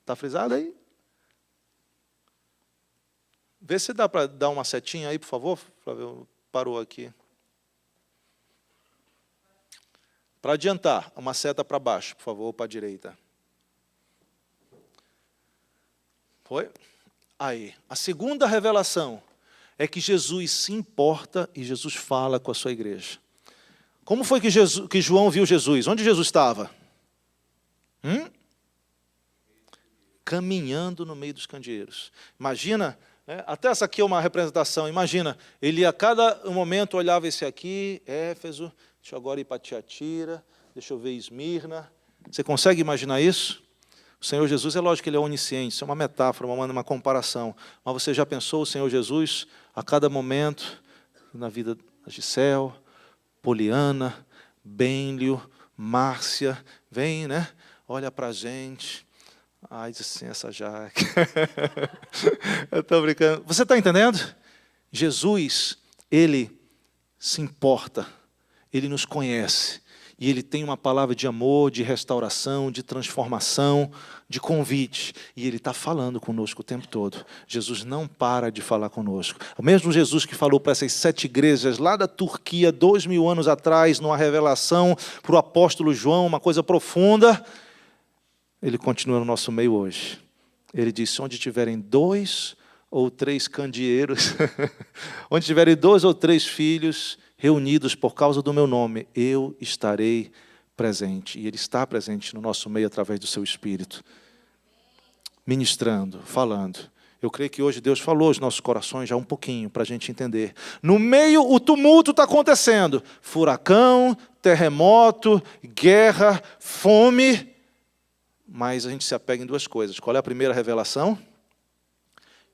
Está frisado aí? Vê se dá para dar uma setinha aí, por favor, Flávio, parou aqui. Para adiantar, uma seta para baixo, por favor, para a direita. Foi? Aí. A segunda revelação é que Jesus se importa e Jesus fala com a sua igreja. Como foi que João viu Jesus? Onde Jesus estava? Caminhando no meio dos candeeiros. Imagina, né? Até essa aqui é uma representação. Imagina, ele a cada momento olhava esse aqui, Éfeso, deixa eu agora ir para Tiatira, deixa eu ver Esmirna. Você consegue imaginar isso? O Senhor Jesus, é lógico que Ele é onisciente, isso é uma metáfora, uma comparação. Mas você já pensou o Senhor Jesus, a cada momento, na vida de Gisele, Poliana, Bênlio, Márcia, vem, né? Olha para a gente. Ai, diz assim, essa Jaque. Eu estou brincando. Você está entendendo? Jesus, Ele se importa, Ele nos conhece. E Ele tem uma palavra de amor, de restauração, de transformação, de convite. E Ele está falando conosco o tempo todo. Jesus não para de falar conosco. O mesmo Jesus que falou para essas 7 igrejas lá da Turquia, 2000 anos atrás, numa revelação para o apóstolo João, uma coisa profunda, Ele continua no nosso meio hoje. Ele disse, onde tiverem 2 ou 3 candeeiros, onde tiverem 2 ou 3 filhos reunidos por causa do meu nome, eu estarei presente. E Ele está presente no nosso meio através do seu Espírito. Ministrando, falando. Eu creio que hoje Deus falou aos nossos corações já um pouquinho, para a gente entender. No meio, o tumulto está acontecendo. Furacão, terremoto, guerra, fome. Mas a gente se apega em 2 coisas. Qual é a primeira revelação?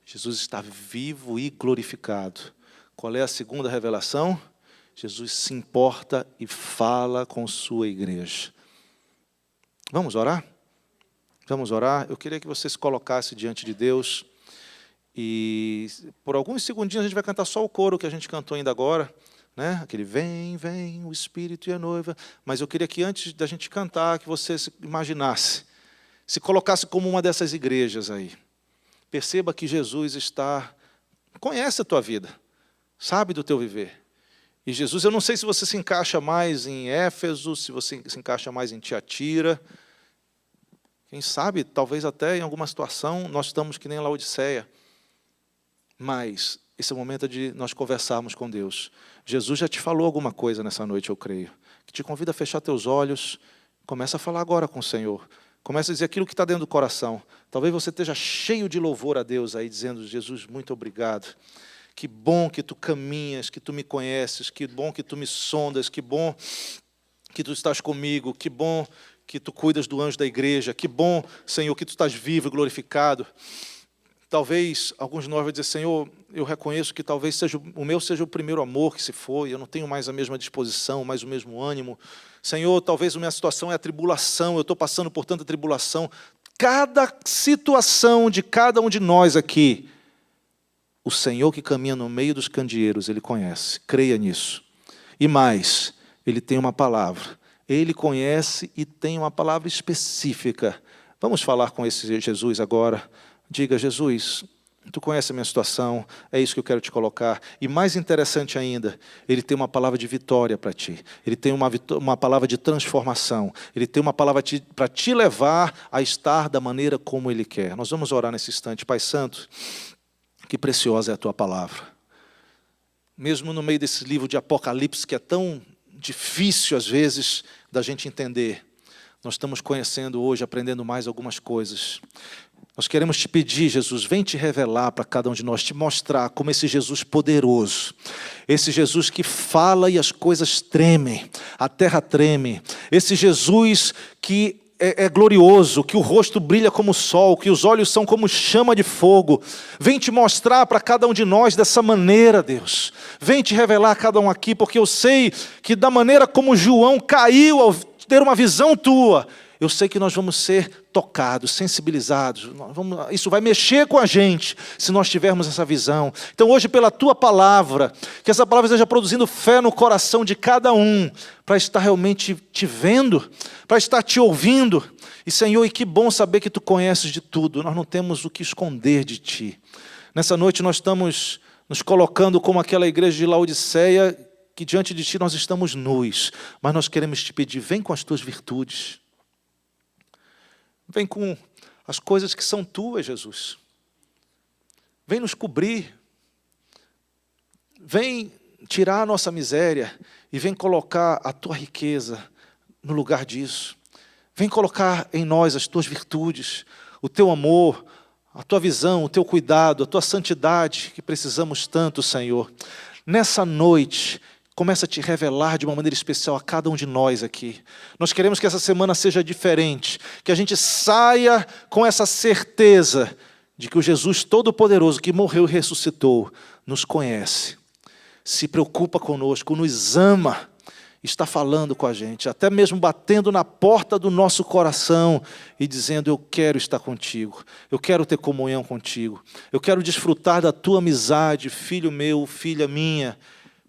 Jesus está vivo e glorificado. Qual é a segunda revelação? Jesus se importa e fala com sua igreja. Vamos orar? Vamos orar? Eu queria que você se colocasse diante de Deus. E por alguns segundinhos a gente vai cantar só o coro que a gente cantou ainda agora. Né? Aquele vem, vem, o Espírito e a noiva. Mas eu queria que antes da gente cantar, que você se imaginasse. Se colocasse como uma dessas igrejas aí. Perceba que Jesus conhece a tua vida. Sabe do teu viver. E Jesus, eu não sei se você se encaixa mais em Éfeso, se você se encaixa mais em Tiatira. Quem sabe, talvez até em alguma situação, nós estamos que nem Laodiceia. Mas esse é o momento de nós conversarmos com Deus. Jesus já te falou alguma coisa nessa noite, eu creio. Que te convida a fechar teus olhos. Começa a falar agora com o Senhor. Comece a dizer aquilo que está dentro do coração. Talvez você esteja cheio de louvor a Deus aí, dizendo: Jesus, muito obrigado. Que bom que tu caminhas, que tu me conheces, que bom que tu me sondas, que bom que tu estás comigo, que bom que tu cuidas do anjo da igreja, que bom, Senhor, que tu estás vivo e glorificado. Talvez alguns de nós vão dizer: Senhor, eu reconheço que talvez o meu seja o primeiro amor que se foi, eu não tenho mais a mesma disposição, mais o mesmo ânimo. Senhor, talvez a minha situação é a tribulação, eu estou passando por tanta tribulação. Cada situação de cada um de nós aqui, o Senhor que caminha no meio dos candeeiros, Ele conhece, creia nisso. E mais, Ele tem uma palavra, Ele conhece e tem uma palavra específica. Vamos falar com esse Jesus agora. Diga: Jesus, tu conhece a minha situação, é isso que eu quero te colocar. E mais interessante ainda, Ele tem uma palavra de vitória para ti. Ele tem uma palavra de transformação. Ele tem uma palavra para te levar a estar da maneira como Ele quer. Nós vamos orar nesse instante. Pai Santo, que preciosa é a Tua palavra. Mesmo no meio desse livro de Apocalipse, que é tão difícil às vezes da gente entender, nós estamos conhecendo hoje, aprendendo mais algumas coisas. Nós queremos te pedir, Jesus, vem te revelar para cada um de nós, te mostrar como esse Jesus poderoso, esse Jesus que fala e as coisas tremem, a terra treme, esse Jesus que é glorioso, que o rosto brilha como o sol, que os olhos são como chama de fogo. Vem te mostrar para cada um de nós dessa maneira, Deus. Vem te revelar a cada um aqui, porque eu sei que da maneira como João caiu ao ter uma visão tua, eu sei que nós vamos ser tocados, sensibilizados. Isso vai mexer com a gente, se nós tivermos essa visão. Então hoje, pela Tua palavra, que essa palavra esteja produzindo fé no coração de cada um, para estar realmente te vendo, para estar te ouvindo. E Senhor, e que bom saber que Tu conheces de tudo, nós não temos o que esconder de Ti. Nessa noite nós estamos nos colocando como aquela igreja de Laodiceia, que diante de Ti nós estamos nus, mas nós queremos Te pedir: vem com as Tuas virtudes. Vem com as coisas que são Tuas, Jesus. Vem nos cobrir. Vem tirar a nossa miséria e vem colocar a Tua riqueza no lugar disso. Vem colocar em nós as Tuas virtudes, o Teu amor, a Tua visão, o Teu cuidado, a Tua santidade, que precisamos tanto, Senhor. Nessa noite, começa a te revelar de uma maneira especial a cada um de nós aqui. Nós queremos que essa semana seja diferente, que a gente saia com essa certeza de que o Jesus Todo-Poderoso que morreu e ressuscitou nos conhece, se preocupa conosco, nos ama, está falando com a gente, até mesmo batendo na porta do nosso coração e dizendo: eu quero estar contigo, eu quero ter comunhão contigo, eu quero desfrutar da Tua amizade, filho meu, filha minha.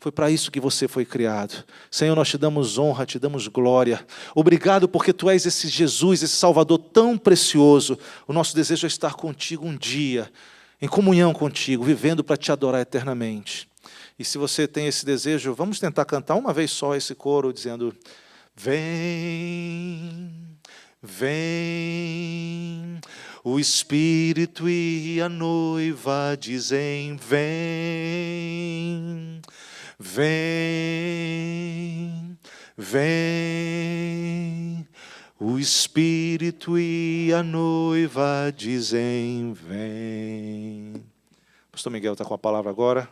Foi para isso que você foi criado. Senhor, nós te damos honra, te damos glória. Obrigado porque Tu és esse Jesus, esse Salvador tão precioso. O nosso desejo é estar contigo um dia, em comunhão contigo, vivendo para te adorar eternamente. E se você tem esse desejo, vamos tentar cantar uma vez só esse coro, dizendo: vem, vem. O Espírito e a noiva dizem: vem. Vem, vem, o Espírito e a noiva dizem: vem. Pastor Miguel está com a palavra agora.